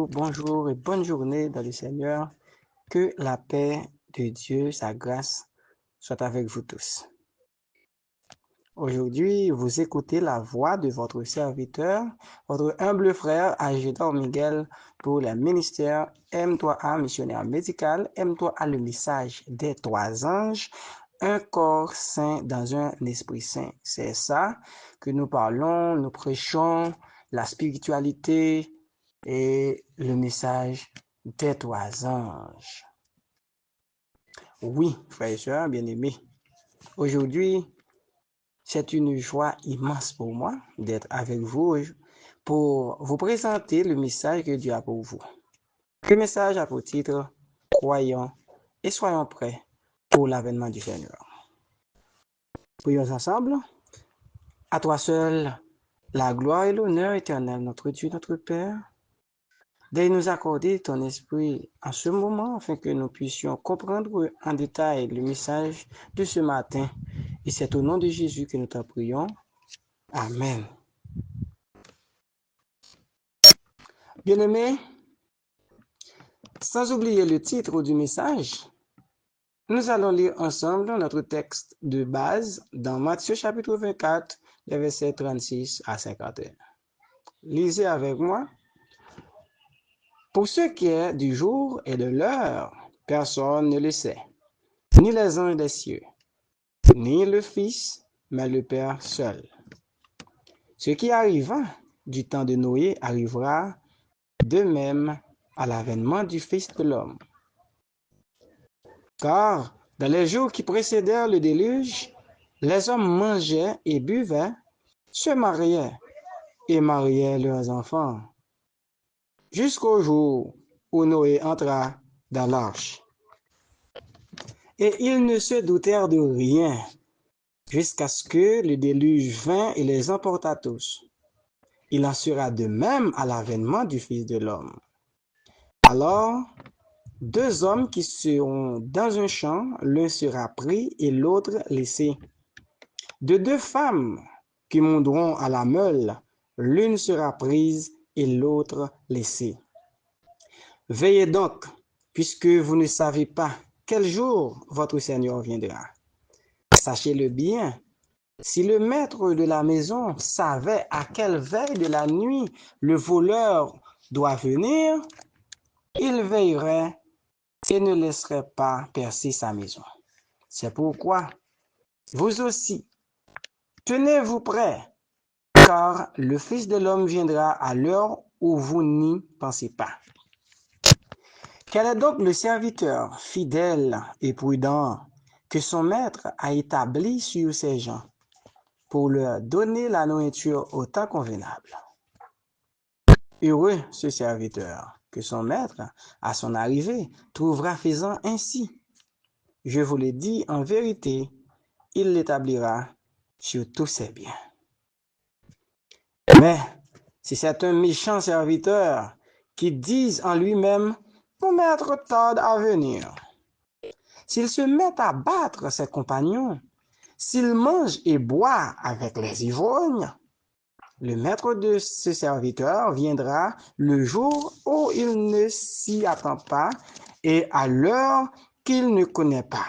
bonjour et bonne journée dans le Seigneur. Que la paix de Dieu, sa grâce, soit avec vous tous. Aujourd'hui, vous écoutez la voix de votre serviteur, votre humble frère Agédor Miguel pour le ministère M3A missionnaire médical, M3A le message des trois anges, un corps saint dans un esprit saint. C'est ça que nous parlons, nous prêchons la spiritualité et le message des trois anges. Oui, frères et sœurs bien-aimés, aujourd'hui, c'est une joie immense pour moi d'être avec vous pour vous présenter le message que Dieu a pour vous. Le message a pour titre « Croyons et soyons prêts pour l'avènement du Seigneur ». Prions ensemble. À toi seul, la gloire et l'honneur éternel, notre Dieu, notre Père. Veuille nous accorder ton esprit en ce moment afin que nous puissions comprendre en détail le message de ce matin. Et c'est au nom de Jésus que nous t'en prions. Amen. Bien-aimés, sans oublier le titre du message, nous allons lire ensemble notre texte de base dans Matthieu chapitre 24, les versets 36 à 51. Lisez avec moi. Pour ce qui est du jour et de l'heure, personne ne le sait, ni les anges des cieux, ni le Fils, mais le Père seul. Ce qui arriva du temps de Noé arrivera de même à l'avènement du Fils de l'homme. Car dans les jours qui précédèrent le déluge, les hommes mangeaient et buvaient, se mariaient et mariaient leurs enfants, jusqu'au jour où Noé entra dans l'arche. Et ils ne se doutèrent de rien, jusqu'à ce que le déluge vint et les emporta tous. Il en sera de même à l'avènement du Fils de l'homme. Alors, deux hommes qui seront dans un champ, l'un sera pris et l'autre laissé. De deux femmes qui monteront à la meule, l'une sera prise et l'autre laissée. Veillez donc, puisque vous ne savez pas quel jour votre Seigneur viendra. Sachez-le bien, si le maître de la maison savait à quelle veille de la nuit le voleur doit venir, il veillerait et ne laisserait pas percer sa maison. C'est pourquoi, vous aussi, tenez-vous prêts, car le Fils de l'homme viendra à l'heure où vous n'y pensez pas. Quel est donc le serviteur fidèle et prudent que son maître a établi sur ses gens pour leur donner la nourriture au temps convenable? Heureux ce serviteur que son maître, à son arrivée, trouvera faisant ainsi. Je vous le dis en vérité, il l'établira sur tous ses biens. Mais si c'est un méchant serviteur qui dit en lui-même, mon maître tarde à venir, s'il se met à battre ses compagnons, s'il mange et boit avec les ivrognes, le maître de ce serviteur viendra le jour où il ne s'y attend pas et à l'heure qu'il ne connaît pas.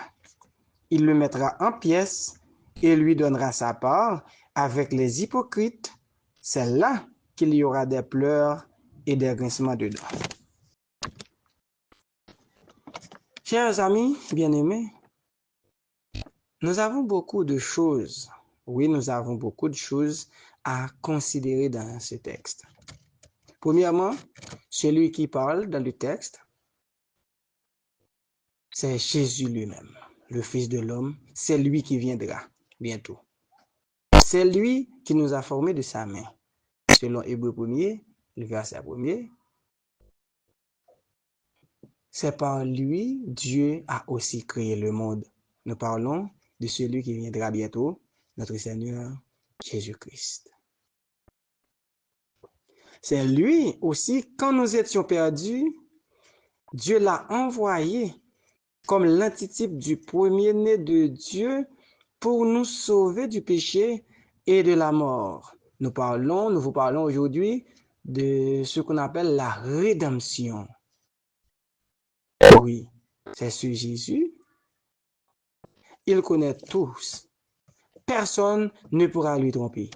Il le mettra en pièces et lui donnera sa part avec les hypocrites. C'est là qu'il y aura des pleurs et des grincements de dents. Chers amis bien-aimés, nous avons beaucoup de choses. Oui, nous avons beaucoup de choses à considérer dans ce texte. Premièrement, celui qui parle dans le texte, c'est Jésus lui-même, le Fils de l'homme. C'est lui qui viendra bientôt. C'est lui qui nous a formés de sa main. Selon Hébreux 1er, le verset 1er, c'est par lui Dieu a aussi créé le monde. Nous parlons de celui qui viendra bientôt, notre Seigneur Jésus-Christ. C'est lui aussi, quand nous étions perdus, Dieu l'a envoyé comme l'antitype du premier-né de Dieu pour nous sauver du péché et de la mort. Nous vous parlons aujourd'hui de ce qu'on appelle la rédemption. Oui, c'est ce Jésus. Il connaît tous. Personne ne pourra lui tromper.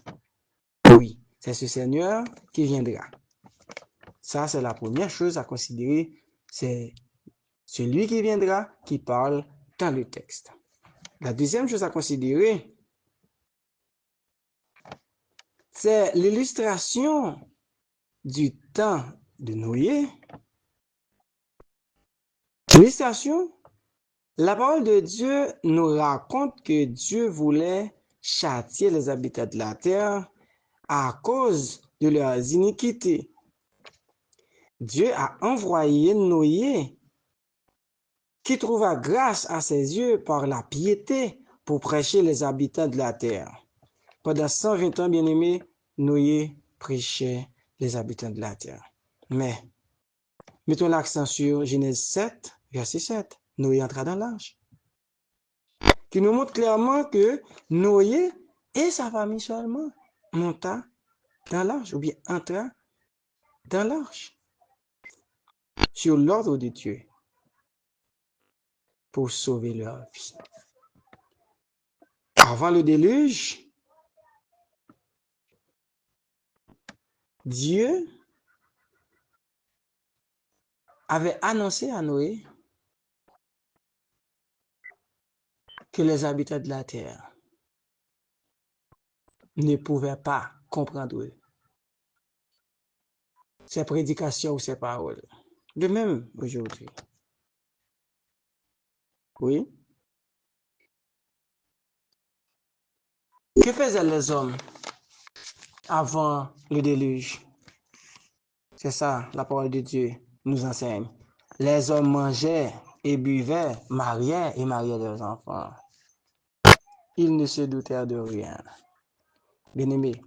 Oui, c'est ce Seigneur qui viendra. Ça, c'est la première chose à considérer. C'est celui qui viendra qui parle dans le texte. La deuxième chose à considérer, c'est l'illustration du temps de Noé. L'illustration, la parole de Dieu nous raconte que Dieu voulait châtier les habitants de la terre à cause de leurs iniquités. Dieu a envoyé Noé, qui trouva grâce à ses yeux par la piété pour prêcher les habitants de la terre. Pendant 120 ans, bien-aimés, Noé prêchait les habitants de la terre. Mais, mettons l'accent sur Genèse 7, verset 7. Noé entra dans l'arche, qui nous montre clairement que Noé et sa famille seulement monta dans l'arche, ou bien entra dans l'arche, sur l'ordre de Dieu, pour sauver leur vie. Avant le déluge, Dieu avait annoncé à Noé que les habitants de la terre ne pouvaient pas comprendre ses prédications ou ses paroles. De même aujourd'hui. Oui. Que faisaient les hommes avant le déluge? C'est ça, la parole de Dieu nous enseigne. Les hommes mangeaient et buvaient, mariaient et mariaient leurs enfants. Ils ne se doutèrent de rien. Bien-aimés,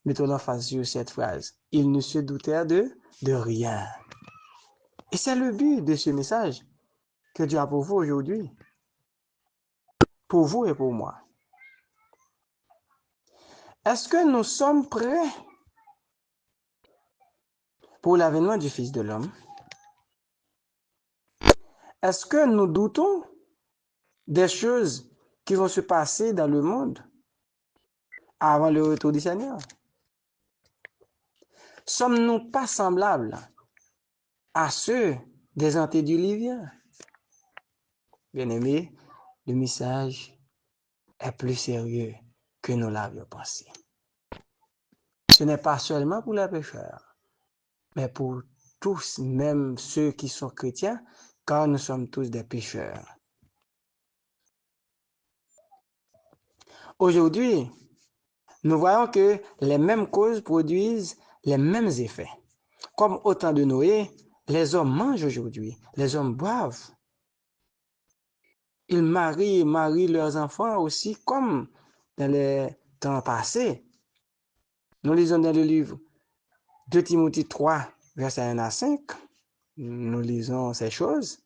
mettons l'emphase sur cette phrase. Ils ne se doutèrent de rien. Et c'est le but de ce message que Dieu a pour vous aujourd'hui. Pour vous et pour moi. Est-ce que nous sommes prêts pour l'avènement du Fils de l'homme? Est-ce que nous doutons des choses qui vont se passer dans le monde avant le retour du Seigneur? Sommes-nous pas semblables à ceux des antédiluviens? Bien-aimés, le message est plus sérieux que nous l'avions pensé. Ce n'est pas seulement pour les pécheurs, mais pour tous, même ceux qui sont chrétiens, car nous sommes tous des pécheurs. Aujourd'hui, nous voyons que les mêmes causes produisent les mêmes effets. Comme au temps de Noé, les hommes mangent aujourd'hui, les hommes boivent. Ils marient leurs enfants aussi comme dans les temps passés. Nous lisons dans le livre de Timothée 3, versets 1 à 5. Nous lisons ces choses.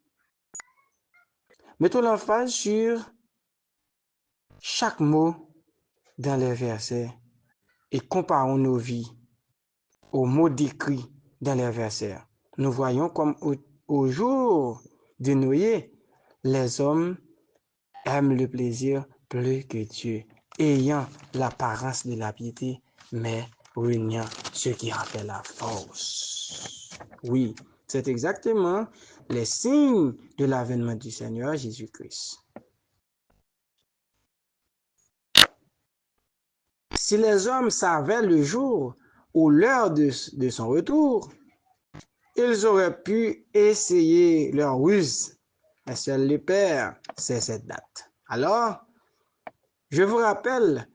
Mettons l'emphase sur chaque mot dans les versets et comparons nos vies aux mots décrits dans les versets. Nous voyons comme au jour de Noé, les hommes aiment le plaisir plus que Dieu, ayant l'apparence de la piété, mais reniant ce qui en fait la force. Oui, c'est exactement les signes de l'avènement du Seigneur Jésus-Christ. Si les hommes savaient le jour ou l'heure de son retour, ils auraient pu essayer leur ruse. Mais seul le Père sait cette date. Alors, je vous rappelle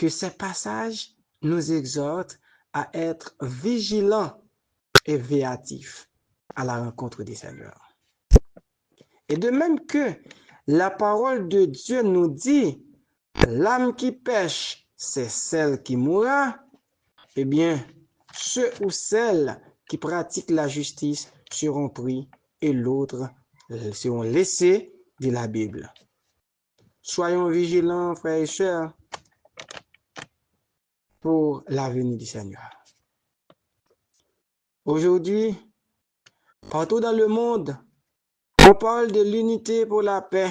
que ces passages nous exhortent à être vigilants et véatifs à la rencontre des Seigneurs. Et de même que la parole de Dieu nous dit, l'âme qui pêche, c'est celle qui mourra, eh bien, ceux ou celles qui pratiquent la justice seront pris et l'autre seront laissés de la Bible. Soyons vigilants, frères et sœurs, pour l'avenir du Seigneur. Aujourd'hui, partout dans le monde, on parle de l'unité pour la paix.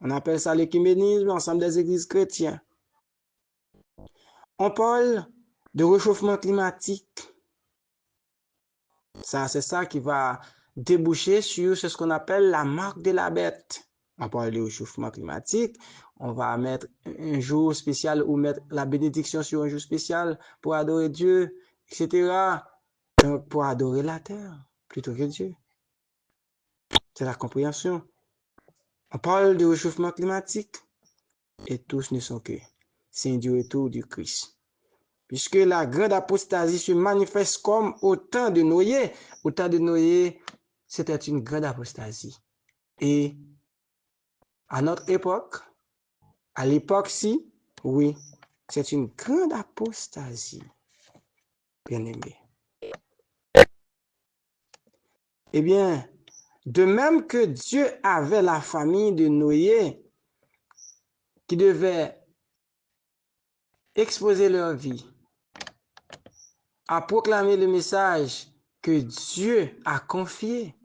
On appelle ça l'écuménisme, l'ensemble des églises chrétiennes. On parle de réchauffement climatique. Ça, c'est ça qui va déboucher sur ce qu'on appelle la marque de la bête. On parle de réchauffement climatique. On va mettre un jour spécial ou mettre la bénédiction sur un jour spécial pour adorer Dieu, etc. Donc, pour adorer la terre plutôt que Dieu. C'est la compréhension. On parle de réchauffement climatique et tous ne sont que signes du retour du Christ. Puisque la grande apostasie se manifeste comme au temps de Noé. Au temps de Noé, c'était une grande apostasie. Et à notre époque, à l'époque-ci, oui, c'est une grande apostasie, bien aimé. Eh bien, de même que Dieu avait la famille de Noé qui devait exposer leur vie à proclamer le message que Dieu a confié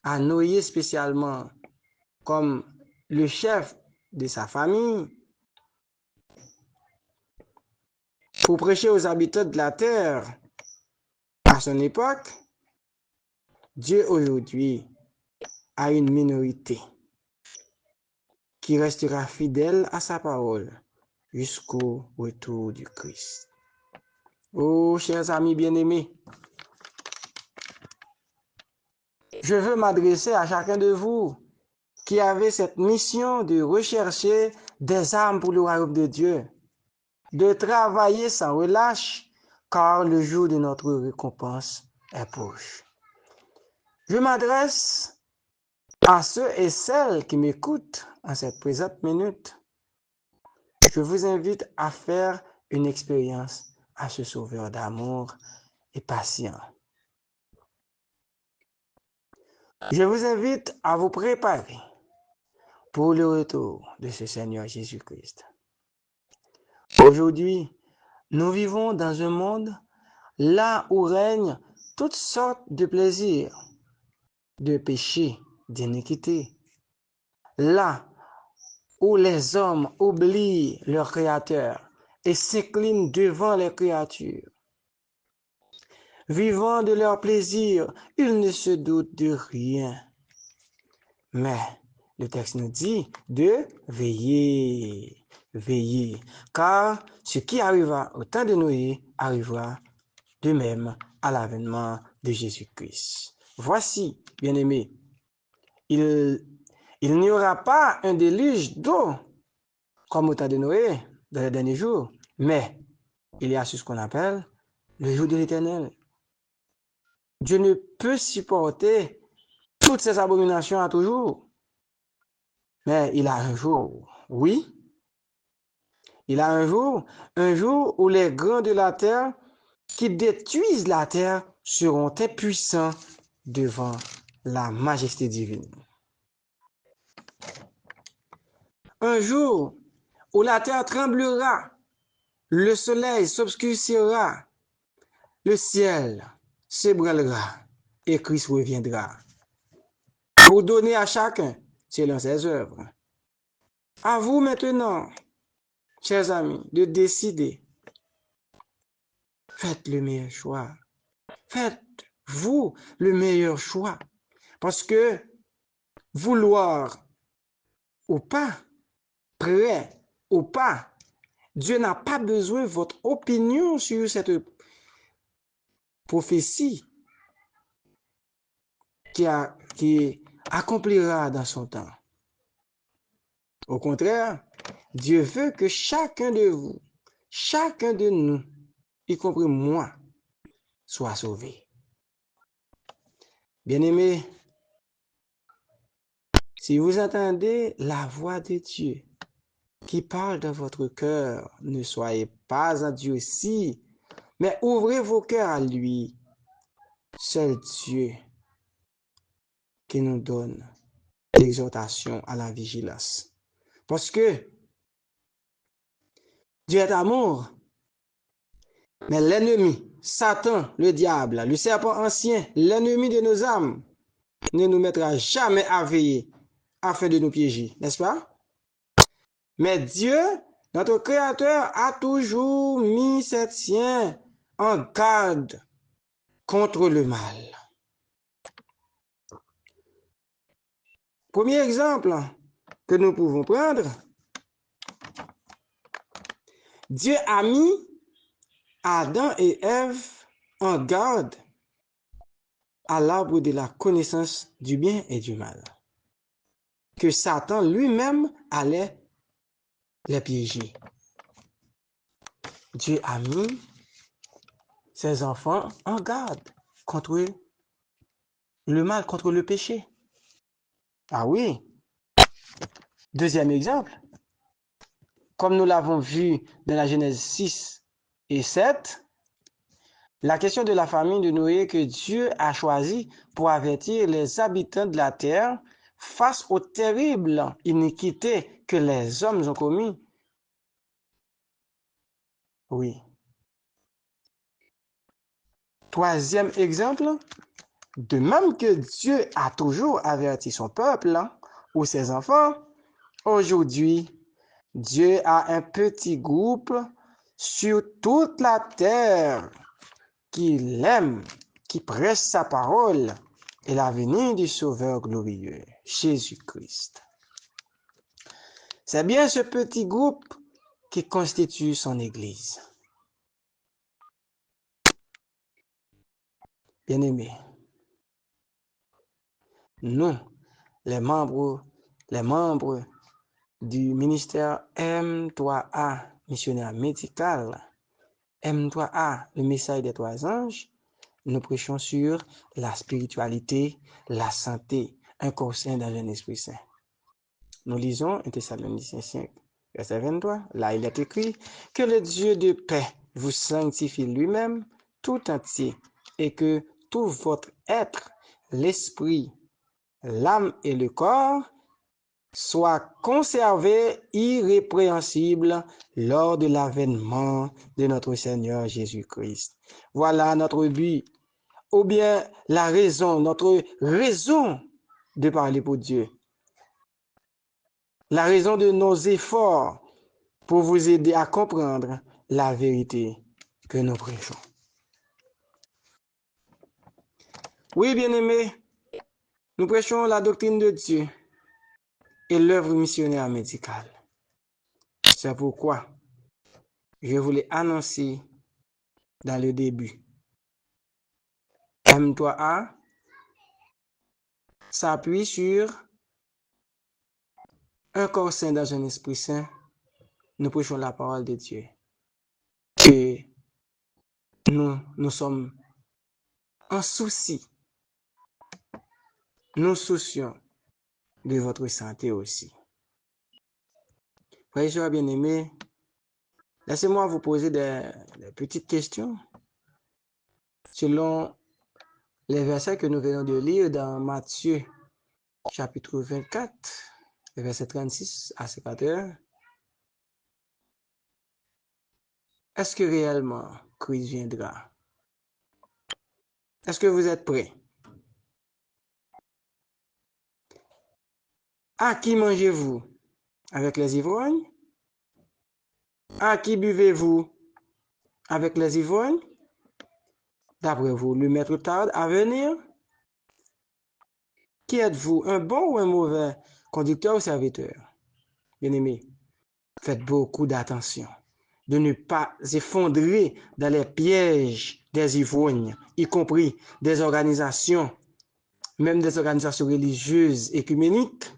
à Noé spécialement comme le chef de sa famille pour prêcher aux habitants de la terre à son époque, Dieu aujourd'hui a une minorité qui restera fidèle à sa parole jusqu'au retour du Christ. Oh, chers amis bien-aimés, je veux m'adresser à chacun de vous qui avez cette mission de rechercher des âmes pour le royaume de Dieu, de travailler sans relâche, car le jour de notre récompense est proche. Je m'adresse à ceux et celles qui m'écoutent en cette présente minute. Je vous invite à faire une expérience à ce Sauveur d'amour et patient. Je vous invite à vous préparer pour le retour de ce Seigneur Jésus-Christ. Aujourd'hui, nous vivons dans un monde là où règnent toutes sortes de plaisirs, de péchés, d'iniquité. Là où les hommes oublient leur Créateur et s'inclinent devant les créatures. Vivant de leur plaisir, ils ne se doutent de rien. Mais le texte nous dit de veiller, veiller, car ce qui arriva au temps de Noé arrivera de même à l'avènement de Jésus-Christ. Voici, bien-aimés, il n'y aura pas un déluge d'eau comme au temps de Noé dans les derniers jours, mais il y a ce qu'on appelle le jour de l'Éternel. Dieu ne peut supporter toutes ces abominations à toujours. Mais il a un jour, oui, il a un jour où les grands de la terre qui détruisent la terre seront impuissants devant la majesté divine. Un jour où la terre tremblera, le soleil s'obscurcira, le ciel s'ébranlera et Christ reviendra pour donner à chacun selon ses œuvres. À vous maintenant, chers amis, de décider. Faites le meilleur choix. Faites-vous le meilleur choix. Parce que vouloir ou pas, prêt ou pas, Dieu n'a pas besoin de votre opinion sur cette prophétie qui accomplira dans son temps. Au contraire, Dieu veut que chacun de vous, chacun de nous, y compris moi, soit sauvé. Bien-aimés, si vous entendez la voix de Dieu qui parle dans votre cœur, ne soyez pas endurcis, mais ouvrez vos cœurs à lui. Seul Dieu qui nous donne l'exhortation à la vigilance. Parce que Dieu est amour, mais l'ennemi Satan, le diable, le serpent ancien, l'ennemi de nos âmes, ne nous mettra jamais à veiller afin de nous piéger, n'est-ce pas? Mais Dieu, notre Créateur, a toujours mis ses siens en garde contre le mal. Premier exemple que nous pouvons prendre, Dieu a mis Adam et Ève en garde à l'arbre de la connaissance du bien et du mal, que Satan lui-même allait les piéger. Dieu a mis ses enfants en garde contre le mal, contre le péché. Ah oui. Deuxième exemple, comme nous l'avons vu dans la Genèse 6 et 7, la question de la famille de Noé que Dieu a choisie pour avertir les habitants de la terre face aux terribles iniquités que les hommes ont commis. Oui. Troisième exemple, de même que Dieu a toujours averti son peuple ou ses enfants, aujourd'hui, Dieu a un petit groupe sur toute la terre qui l'aime, qui prêche sa parole et la venue du Sauveur glorieux, Jésus-Christ. C'est bien ce petit groupe qui constitue son Église. Bien-aimés, nous, les membres du ministère M3A, missionnaire médical, M3A, le message des trois anges, nous prêchons sur la spiritualité, la santé, un corps saint dans un esprit saint. Nous lisons 1 Thessaloniciens 5, verset 23. Là, il est écrit que le Dieu de paix vous sanctifie lui-même tout entier et que tout votre être, l'esprit, l'âme et le corps soit conservé irrépréhensible lors de l'avènement de notre Seigneur Jésus-Christ. Voilà notre but, ou bien la raison, notre raison de parler pour Dieu. La raison de nos efforts pour vous aider à comprendre la vérité que nous prêchons. Oui, bien-aimés, nous prêchons la doctrine de Dieu et l'œuvre missionnaire médicale. C'est pourquoi je voulais annoncer dans le début. M3A s'appuie sur un corps saint dans un esprit saint. Nous prêchons la parole de Dieu. Et nous sommes en souci. Nous soucions de votre santé aussi. Frères et sœurs bien-aimés, laissez-moi vous poser des petites questions selon les versets que nous venons de lire dans Matthieu, chapitre 24, versets 36 à 51. Est-ce que réellement Christ viendra? Est-ce que vous êtes prêts? À qui mangez-vous? Avec les ivrognes? À qui buvez-vous? Avec les ivrognes? D'après vous, le maître tarde à venir? Qui êtes-vous, un bon ou un mauvais conducteur ou serviteur? Bien-aimés, faites beaucoup d'attention de ne pas effondrer dans les pièges des ivrognes, y compris des organisations, même des organisations religieuses écuméniques,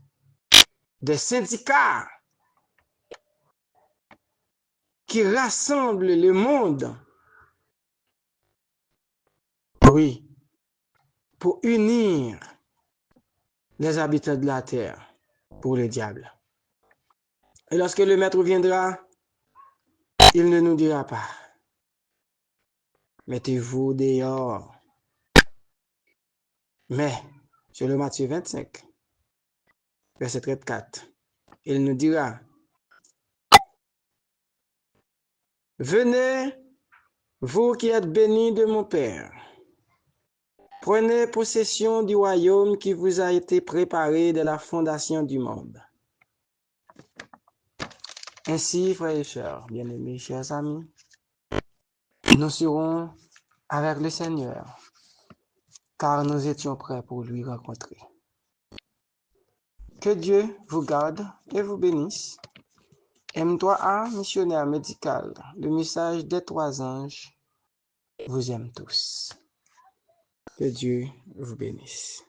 des syndicats qui rassemblent le monde, oui, pour unir les habitants de la terre pour le diable. Et lorsque le maître viendra, il ne nous dira pas, mettez-vous dehors. Mais, sur le Matthieu 25, verset 34, il nous dira, venez, Vous qui êtes bénis de mon Père, prenez possession du royaume qui vous a été préparé de la fondation du monde. Ainsi, frères et sœurs, bien-aimés, chers amis, nous serons avec le Seigneur, car nous étions prêts pour lui rencontrer. Que Dieu vous garde et vous bénisse. M3A, missionnaire médical, le message des 3 anges, vous aime tous. Que Dieu vous bénisse.